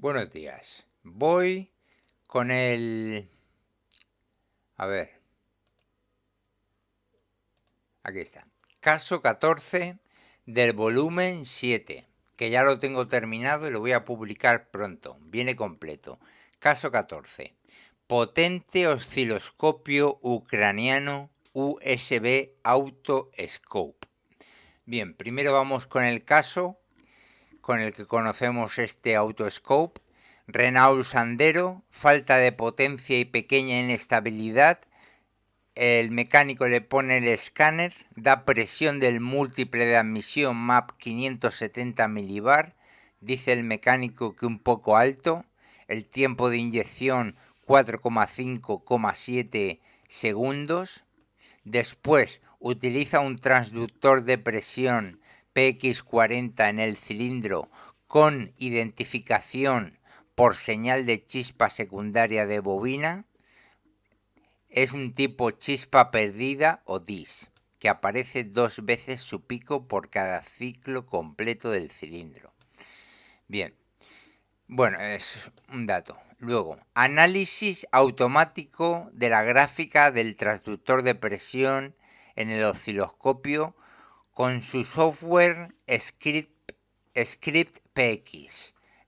Buenos días. Voy con A ver, aquí está. Caso 14 del volumen 7, que ya lo tengo terminado y lo voy a publicar pronto. Viene completo. Caso 14. Potente osciloscopio ucraniano USB Autoscope. Bien, primero vamos con el caso con el que conocemos este autoscope. Renault Sandero, falta de potencia y pequeña inestabilidad. El mecánico le pone el escáner, da presión del múltiple de admisión MAP 570 milibar, dice el mecánico que un poco alto, el tiempo de inyección 4,5,7 segundos. Después utiliza un transductor de presión PX40 en el cilindro con identificación por señal de chispa secundaria de bobina. Es un tipo chispa perdida o DIS, que aparece 2 veces su pico por cada ciclo completo del cilindro. Bien, bueno, es un dato. Luego, análisis automático de la gráfica del transductor de presión en el osciloscopio con su software ScriptPX.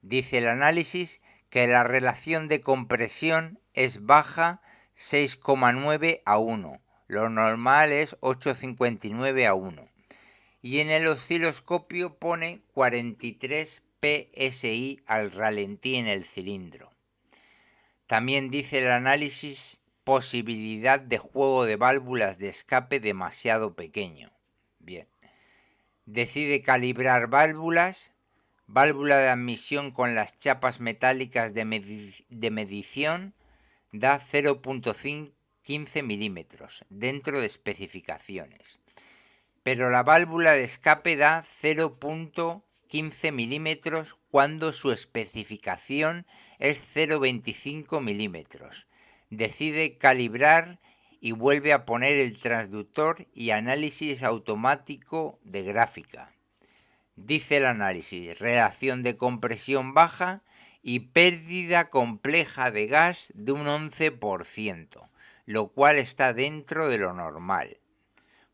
Dice el análisis que la relación de compresión es baja 6,9 a 1. Lo normal es 8,59 a 1. Y en el osciloscopio pone 43 psi al ralentí en el cilindro. También dice el análisis posibilidad de juego de válvulas de escape demasiado pequeño. Bien. Decide calibrar válvulas, válvula de admisión con las chapas metálicas de medición da 0,15 milímetros dentro de especificaciones, pero la válvula de escape da 0,15 milímetros cuando su especificación es 0,25 milímetros. Decide calibrar y vuelve a poner el transductor y análisis automático de gráfica. Dice el análisis, relación de compresión baja y pérdida compleja de gas de un 11%, lo cual está dentro de lo normal.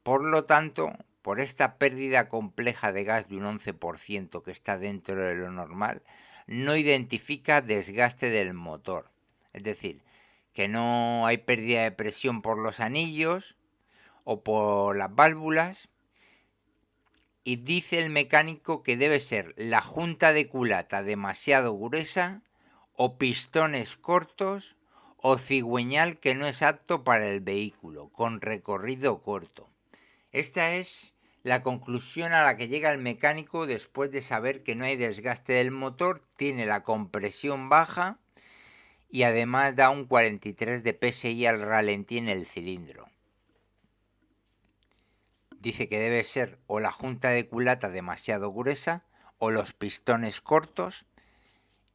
Por lo tanto, por esta pérdida compleja de gas de un 11% que está dentro de lo normal, no identifica desgaste del motor. Es decir, que no hay pérdida de presión por los anillos o por las válvulas. Y dice el mecánico que debe ser la junta de culata demasiado gruesa o pistones cortos o cigüeñal que no es apto para el vehículo, con recorrido corto. Esta es la conclusión a la que llega el mecánico después de saber que no hay desgaste del motor, tiene la compresión baja y además da un 43 de PSI al ralentí en el cilindro. Dice que debe ser o la junta de culata demasiado gruesa, o los pistones cortos,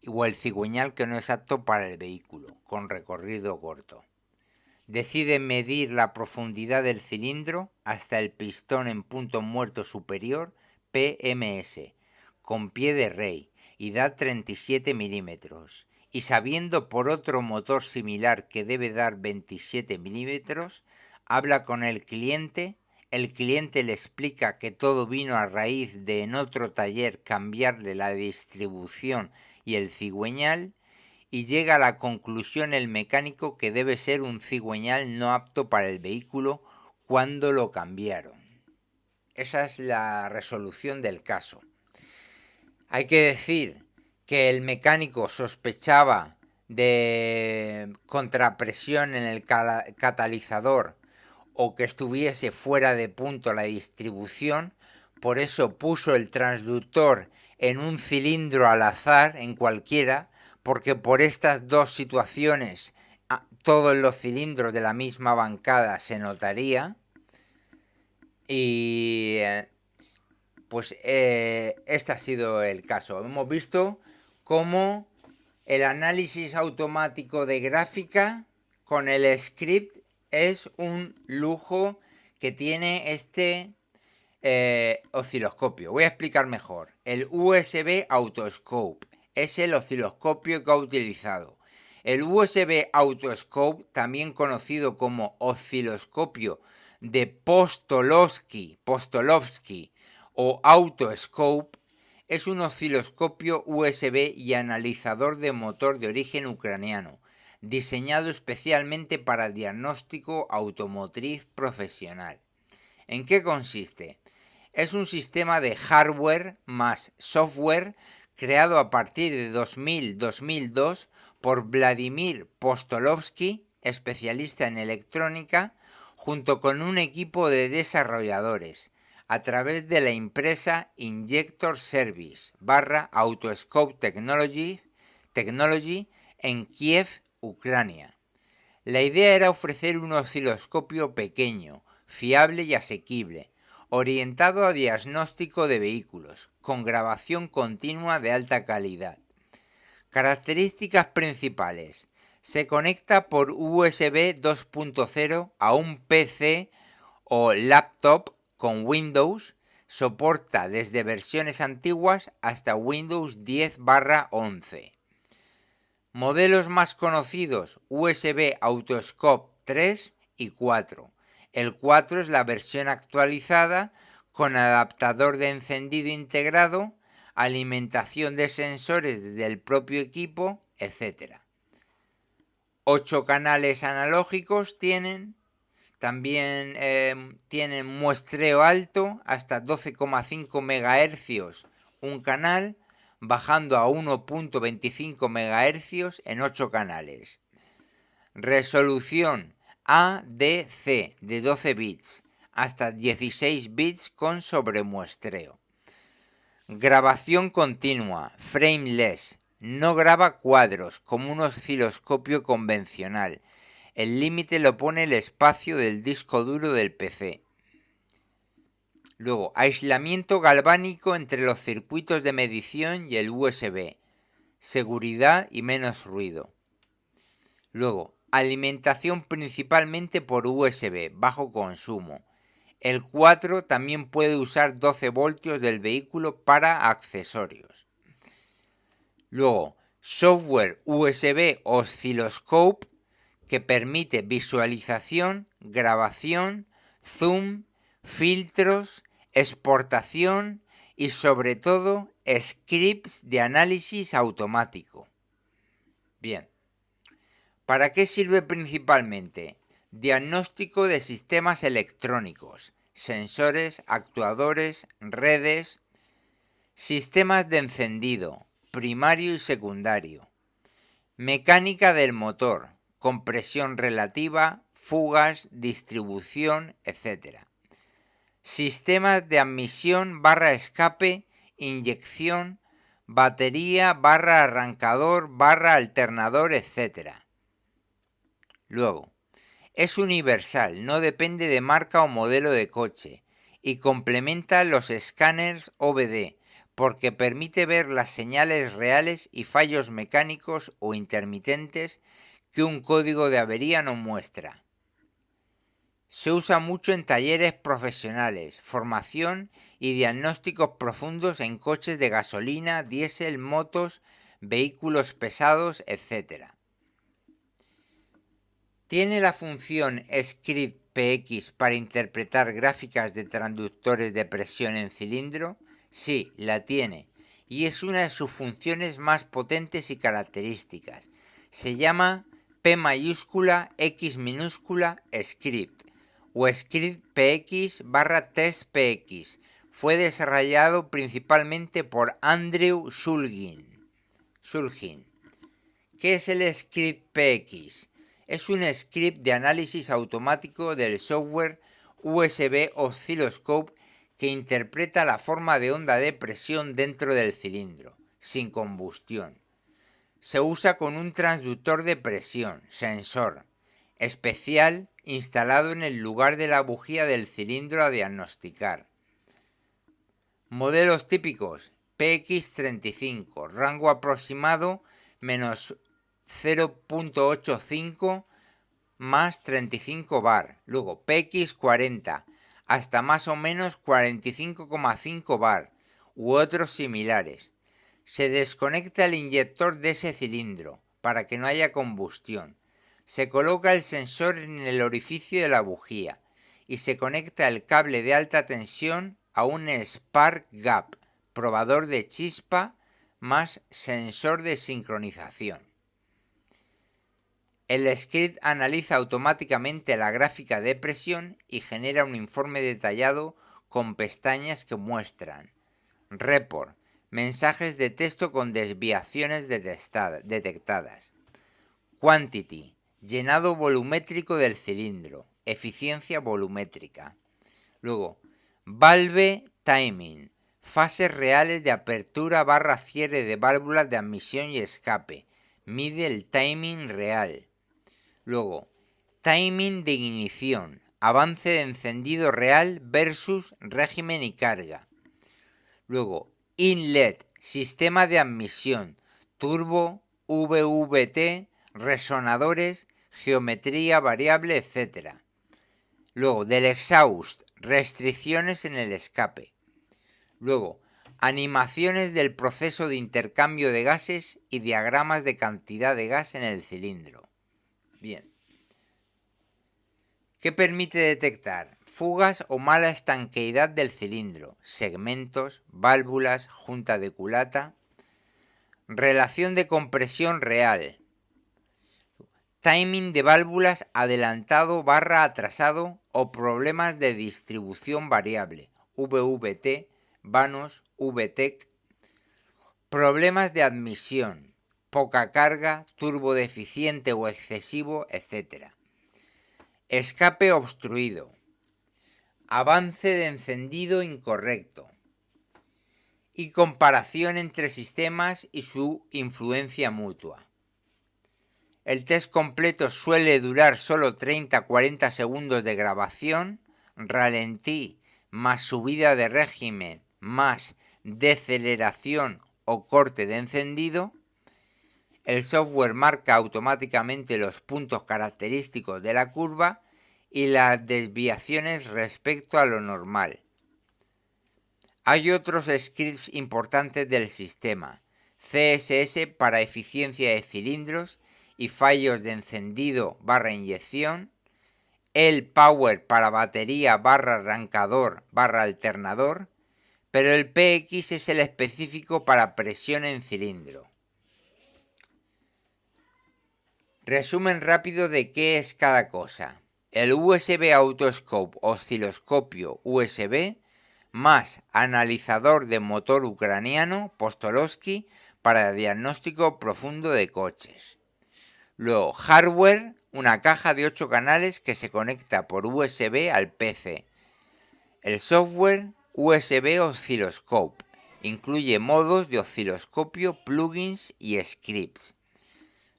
o el cigüeñal que no es apto para el vehículo, con recorrido corto. Decide medir la profundidad del cilindro hasta el pistón en punto muerto superior, PMS, con pie de rey, y da 37 milímetros. Y sabiendo por otro motor similar que debe dar 27 milímetros, habla con el cliente le explica que todo vino a raíz de en otro taller cambiarle la distribución y el cigüeñal, y llega a la conclusión el mecánico que debe ser un cigüeñal no apto para el vehículo cuando lo cambiaron. Esa es la resolución del caso. Hay que decir que el mecánico sospechaba de contrapresión en el catalizador o que estuviese fuera de punto la distribución, por eso puso el transductor en un cilindro al azar, en cualquiera, porque por estas dos situaciones todos los cilindros de la misma bancada se notaría. Y pues este ha sido el caso. Hemos visto cómo el análisis automático de gráfica con el script es un lujo que tiene este osciloscopio. Voy a explicar mejor. El USB Autoscope es el osciloscopio que ha utilizado. El USB Autoscope, también conocido como osciloscopio de Postolovsky o Autoscope, es un osciloscopio USB y analizador de motor de origen ucraniano, diseñado especialmente para diagnóstico automotriz profesional. ¿En qué consiste? Es un sistema de hardware más software creado a partir de 2000-2002 por Vladimir Postolovsky, especialista en electrónica, junto con un equipo de desarrolladores, a través de la empresa Injector Service Autoscope Technology en Kiev, Ucrania. La idea era ofrecer un osciloscopio pequeño, fiable y asequible, orientado a diagnóstico de vehículos, con grabación continua de alta calidad. Características principales. Se conecta por USB 2.0 a un PC o laptop con Windows, soporta desde versiones antiguas hasta Windows 10/11. Modelos más conocidos: USB Autoscope 3 y 4. El 4 es la versión actualizada con adaptador de encendido integrado, alimentación de sensores desde el propio equipo, etc. 8 canales analógicos tienen. También tienen muestreo alto hasta 12,5 MHz un canal, bajando a 1.25 MHz en 8 canales. Resolución ADC de 12 bits hasta 16 bits con sobremuestreo. Grabación continua, frameless, no graba cuadros como un osciloscopio convencional. El límite lo pone el espacio del disco duro del PC. Luego, aislamiento galvánico entre los circuitos de medición y el USB. Seguridad y menos ruido. Luego, alimentación principalmente por USB, bajo consumo. El 4 también puede usar 12 voltios del vehículo para accesorios. Luego, software USB Oscilloscope, que permite visualización, grabación, zoom, filtros, exportación y sobre todo scripts de análisis automático. Bien, ¿para qué sirve principalmente? Diagnóstico de sistemas electrónicos, sensores, actuadores, redes, sistemas de encendido, primario y secundario, mecánica del motor, compresión relativa, fugas, distribución, etc. Sistemas de admisión/escape, inyección, batería/arrancador/alternador, etc. Luego, es universal, no depende de marca o modelo de coche y complementa los escáneres OBD porque permite ver las señales reales y fallos mecánicos o intermitentes que un código de avería no muestra. Se usa mucho en talleres profesionales, formación y diagnósticos profundos en coches de gasolina, diésel, motos, vehículos pesados, etc. ¿Tiene la función ScriptPX para interpretar gráficas de transductores de presión en cilindro? Sí, la tiene, y es una de sus funciones más potentes y características. Se llama P mayúscula X minúscula script o ScriptPX/TestPX. Fue desarrollado principalmente por Andrew Shulgin. ¿Qué es el ScriptPX? Es un script de análisis automático del software USB Oscilloscope que interpreta la forma de onda de presión dentro del cilindro, sin combustión. Se usa con un transductor de presión, sensor, especial instalado en el lugar de la bujía del cilindro a diagnosticar. Modelos típicos: PX35, rango aproximado menos 0.85 más 35 bar. Luego PX40 hasta más o menos 45,5 bar u otros similares. Se desconecta el inyector de ese cilindro para que no haya combustión. Se coloca el sensor en el orificio de la bujía y se conecta el cable de alta tensión a un spark gap, probador de chispa más sensor de sincronización. El script analiza automáticamente la gráfica de presión y genera un informe detallado con pestañas que muestran report, mensajes de texto con desviaciones detectadas, quantity, llenado volumétrico del cilindro, eficiencia volumétrica. Luego, valve timing, fases reales de apertura barra cierre de válvulas de admisión y escape, mide el timing real. Luego, timing de ignición, avance de encendido real versus régimen y carga. Luego, inlet, sistema de admisión, turbo, VVT, resonadores, geometría variable, etc. Luego, del exhaust, restricciones en el escape. Luego, animaciones del proceso de intercambio de gases y diagramas de cantidad de gas en el cilindro. Bien. ¿Qué permite detectar? Fugas o mala estanqueidad del cilindro, segmentos, válvulas, junta de culata. Relación de compresión real. Timing de válvulas adelantado barra atrasado o problemas de distribución variable, VVT, vanos, VTEC. Problemas de admisión, poca carga, turbo deficiente o excesivo, etc. Escape obstruido. Avance de encendido incorrecto. Y comparación entre sistemas y su influencia mutua. El test completo suele durar solo 30-40 segundos de grabación, ralentí más subida de régimen más deceleración o corte de encendido. El software marca automáticamente los puntos característicos de la curva y las desviaciones respecto a lo normal. Hay otros scripts importantes del sistema: CSS para eficiencia de cilindros y fallos de encendido barra inyección, el Power para batería barra arrancador barra alternador, pero el PX es el específico para presión en cilindro. Resumen rápido de qué es cada cosa. El USB Autoscope osciloscopio USB más analizador de motor ucraniano Postolowski para diagnóstico profundo de coches. Luego, hardware, una caja de 8 canales que se conecta por USB al PC. El software, USB Oscilloscope, incluye modos de osciloscopio, plugins y scripts.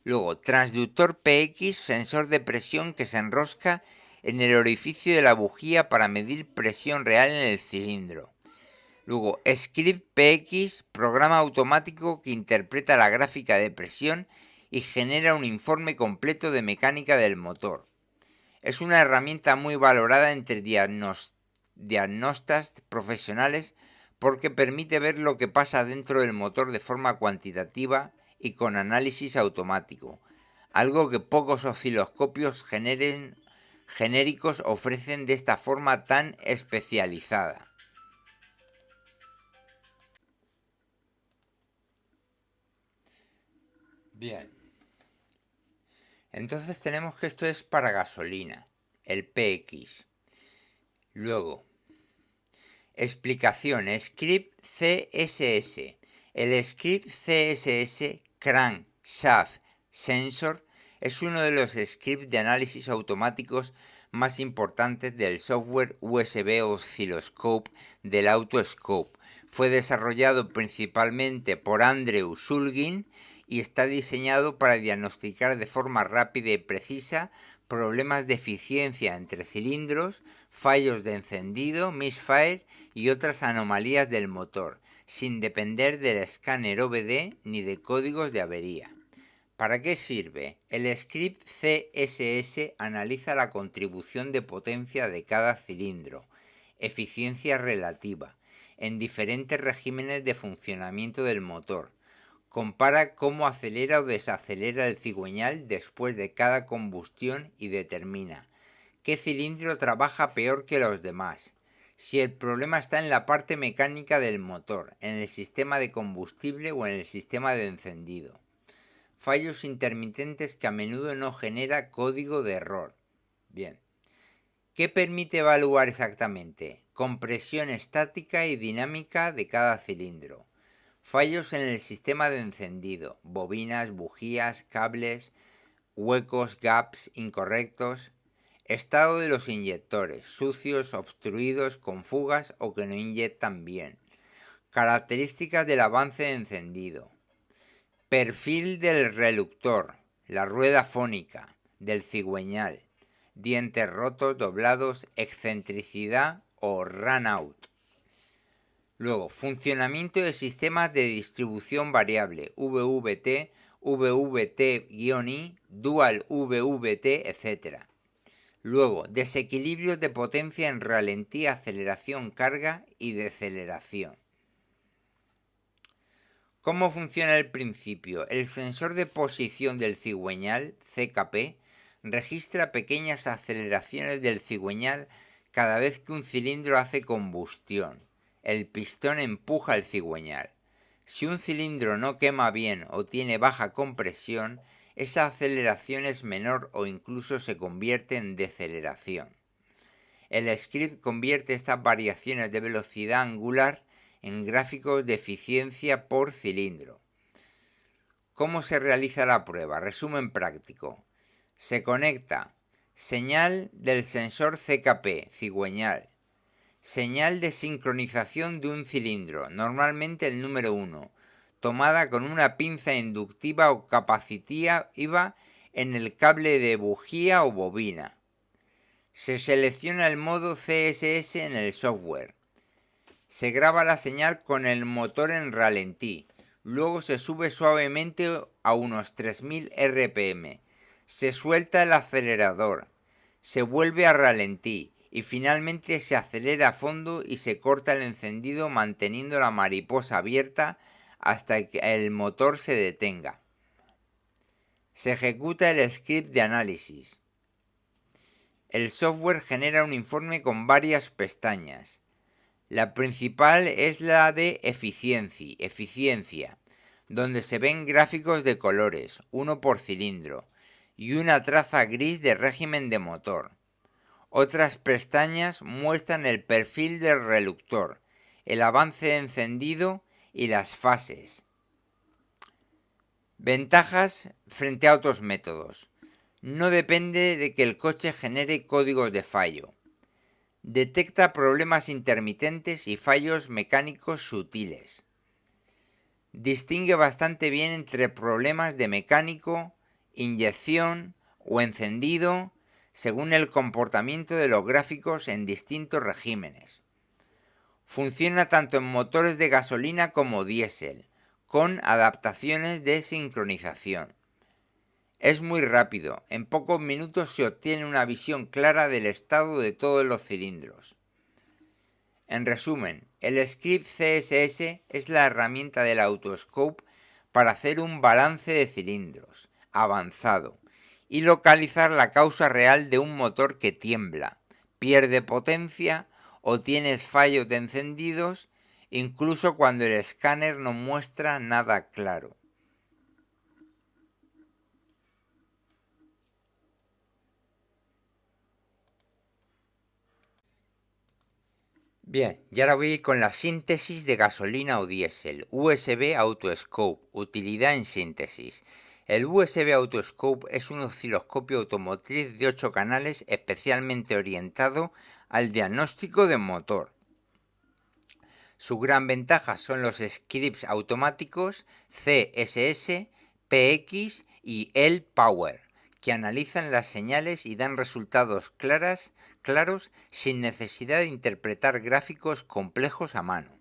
Luego, transductor PX, sensor de presión que se enrosca en el orificio de la bujía para medir presión real en el cilindro. Luego, script PX, programa automático que interpreta la gráfica de presión y genera un informe completo de mecánica del motor. Es una herramienta muy valorada entre diagnostas profesionales porque permite ver lo que pasa dentro del motor de forma cuantitativa y con análisis automático, algo que pocos osciloscopios genéricos ofrecen de esta forma tan especializada. Bien. Entonces tenemos que esto es para gasolina, el PX. Luego, explicación, script CSS. El script CSS Crankshaft Sensor es uno de los scripts de análisis automáticos más importantes del software USB Oscilloscope del Autoscope. Fue desarrollado principalmente por Andrew Shulgin y está diseñado para diagnosticar de forma rápida y precisa problemas de eficiencia entre cilindros, fallos de encendido, misfire y otras anomalías del motor, sin depender del escáner OBD ni de códigos de avería. ¿Para qué sirve? El script CSS analiza la contribución de potencia de cada cilindro, eficiencia relativa, en diferentes regímenes de funcionamiento del motor. Compara cómo acelera o desacelera el cigüeñal después de cada combustión y determina qué cilindro trabaja peor que los demás. Si el problema está en la parte mecánica del motor, en el sistema de combustible o en el sistema de encendido. Fallos intermitentes que a menudo no genera código de error. Bien. ¿Qué permite evaluar exactamente? Compresión estática y dinámica de cada cilindro. Fallos en el sistema de encendido, bobinas, bujías, cables, huecos, gaps incorrectos. Estado de los inyectores, sucios, obstruidos, con fugas o que no inyectan bien. Características del avance de encendido. Perfil del reluctor, la rueda fónica, del cigüeñal, dientes rotos, doblados, excentricidad o run out. Luego, funcionamiento de sistemas de distribución variable, VVT, VVT-I, Dual VVT, etc. Luego, desequilibrios de potencia en ralentí, aceleración, carga y deceleración. ¿Cómo funciona el principio? El sensor de posición del cigüeñal, CKP, registra pequeñas aceleraciones del cigüeñal cada vez que un cilindro hace combustión. El pistón empuja el cigüeñal. Si un cilindro no quema bien o tiene baja compresión, esa aceleración es menor o incluso se convierte en deceleración. El script convierte estas variaciones de velocidad angular en gráficos de eficiencia por cilindro. ¿Cómo se realiza la prueba? Resumen práctico. Se conecta señal del sensor CKP, cigüeñal, señal de sincronización de un cilindro, normalmente el número 1, tomada con una pinza inductiva o capacitiva en el cable de bujía o bobina. Se selecciona el modo CSS en el software. Se graba la señal con el motor en ralentí. Luego se sube suavemente a unos 3000 RPM. Se suelta el acelerador. Se vuelve a ralentí. Y finalmente se acelera a fondo y se corta el encendido manteniendo la mariposa abierta hasta que el motor se detenga. Se ejecuta el script de análisis. El software genera un informe con varias pestañas. La principal es la de eficiencia, donde se ven gráficos de colores, uno por cilindro, y una traza gris de régimen de motor. Otras pestañas muestran el perfil del reluctor, el avance de encendido y las fases. Ventajas frente a otros métodos. No depende de que el coche genere códigos de fallo. Detecta problemas intermitentes y fallos mecánicos sutiles. Distingue bastante bien entre problemas de mecánico, inyección o encendido según el comportamiento de los gráficos en distintos regímenes. Funciona tanto en motores de gasolina como diésel, con adaptaciones de sincronización. Es muy rápido, en pocos minutos se obtiene una visión clara del estado de todos los cilindros. En resumen, el script CSS es la herramienta del Autoscope para hacer un balance de cilindros avanzado y localizar la causa real de un motor que tiembla, pierde potencia o tiene fallos de encendidos, incluso cuando el escáner no muestra nada claro. Bien, y ahora voy con la síntesis de gasolina o diésel. USB Autoscope, utilidad en síntesis. El USB Autoscope es un osciloscopio automotriz de 8 canales especialmente orientado al diagnóstico de motor. Su gran ventaja son los scripts automáticos CSS, PX y L-Power, que analizan las señales y dan resultados claros sin necesidad de interpretar gráficos complejos a mano.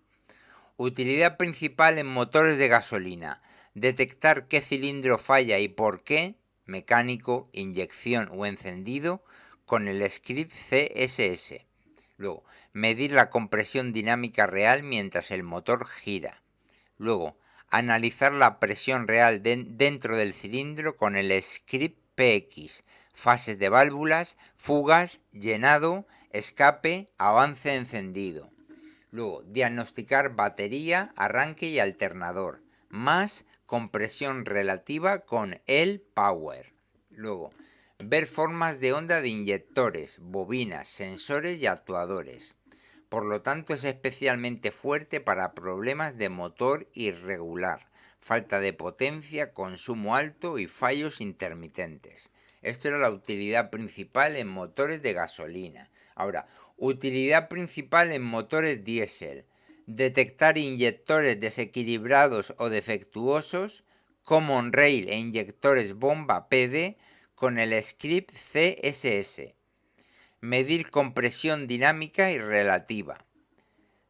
Utilidad principal en motores de gasolina: detectar qué cilindro falla y por qué, mecánico, inyección o encendido, con el script CSS. Luego, medir la compresión dinámica real mientras el motor gira. Luego, analizar la presión real dentro del cilindro con el script PX, fases de válvulas, fugas, llenado, escape, avance encendido. Luego, diagnosticar batería, arranque y alternador, más compresión relativa con el power. Luego, ver formas de onda de inyectores, bobinas, sensores y actuadores. Por lo tanto, es especialmente fuerte para problemas de motor irregular, falta de potencia, consumo alto y fallos intermitentes. Esto era la utilidad principal en motores de gasolina. Ahora, utilidad principal en motores diésel. Detectar inyectores desequilibrados o defectuosos, common rail e inyectores bomba PD con el script CSS. Medir compresión dinámica y relativa.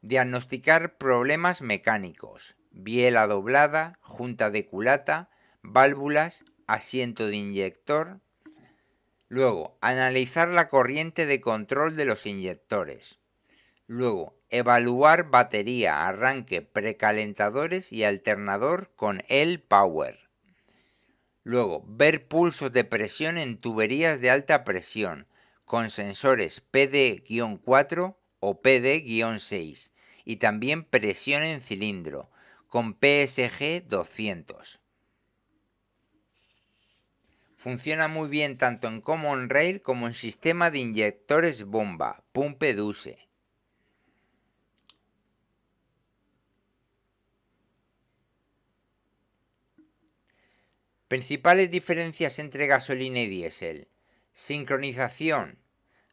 Diagnosticar problemas mecánicos, biela doblada, junta de culata, válvulas, asiento de inyector. Luego, analizar la corriente de control de los inyectores. Luego, evaluar batería, arranque, precalentadores y alternador con el power. Luego, ver pulsos de presión en tuberías de alta presión con sensores PD-4 o PD-6 y también presión en cilindro con PSG 200. Funciona muy bien tanto en common rail como en sistema de inyectores bomba, pumpe duse. Principales diferencias entre gasolina y diésel. Sincronización.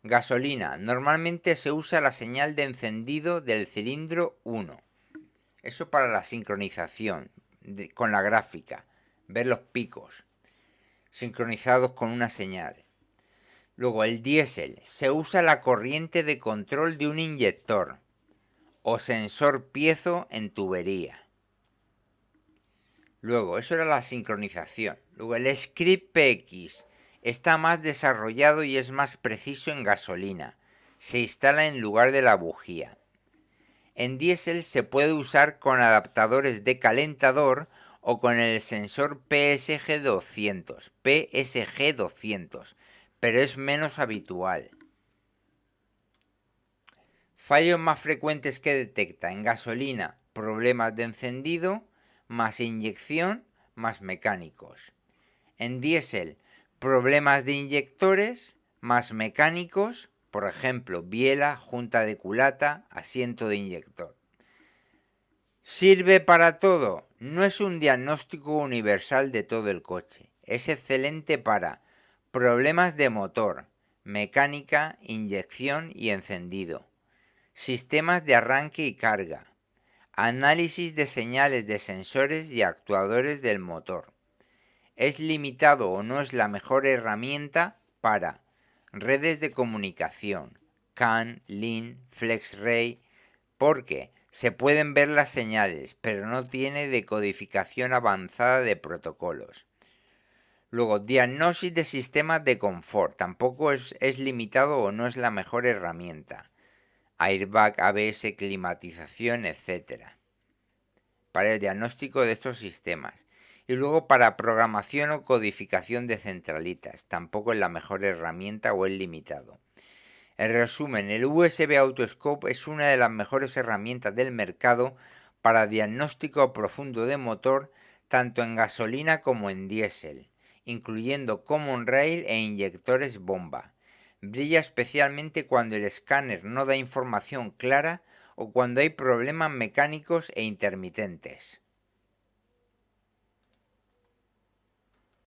Gasolina. Normalmente se usa la señal de encendido del cilindro 1. Eso para la sincronización, con la gráfica. Ver los picos sincronizados con una señal. Luego el diésel. Se usa la corriente de control de un inyector o sensor piezo en tubería. Luego, eso era la sincronización. Luego el script PX está más desarrollado y es más preciso en gasolina. Se instala en lugar de la bujía. En diésel se puede usar con adaptadores de calentador o con el sensor PSG 200, pero es menos habitual. Fallos más frecuentes que detecta en gasolina: problemas de encendido, más inyección, más mecánicos. En diésel, problemas de inyectores, más mecánicos, por ejemplo, biela, junta de culata, asiento de inyector. ¿Sirve para todo? No es un diagnóstico universal de todo el coche. Es excelente para problemas de motor, mecánica, inyección y encendido, sistemas de arranque y carga, análisis de señales de sensores y actuadores del motor. Es limitado o no es la mejor herramienta para redes de comunicación, CAN, LIN, FlexRay, porque se pueden ver las señales, pero no tiene decodificación avanzada de protocolos. Luego, diagnosis de sistemas de confort, tampoco es limitado o no es la mejor herramienta. Airbag, ABS, climatización, etc. Para el diagnóstico de estos sistemas. Y luego para programación o codificación de centralitas, tampoco es la mejor herramienta o es limitado. En resumen, el USB Autoscope es una de las mejores herramientas del mercado para diagnóstico profundo de motor, tanto en gasolina como en diésel, incluyendo common rail e inyectores bomba. Brilla especialmente cuando el escáner no da información clara o cuando hay problemas mecánicos e intermitentes.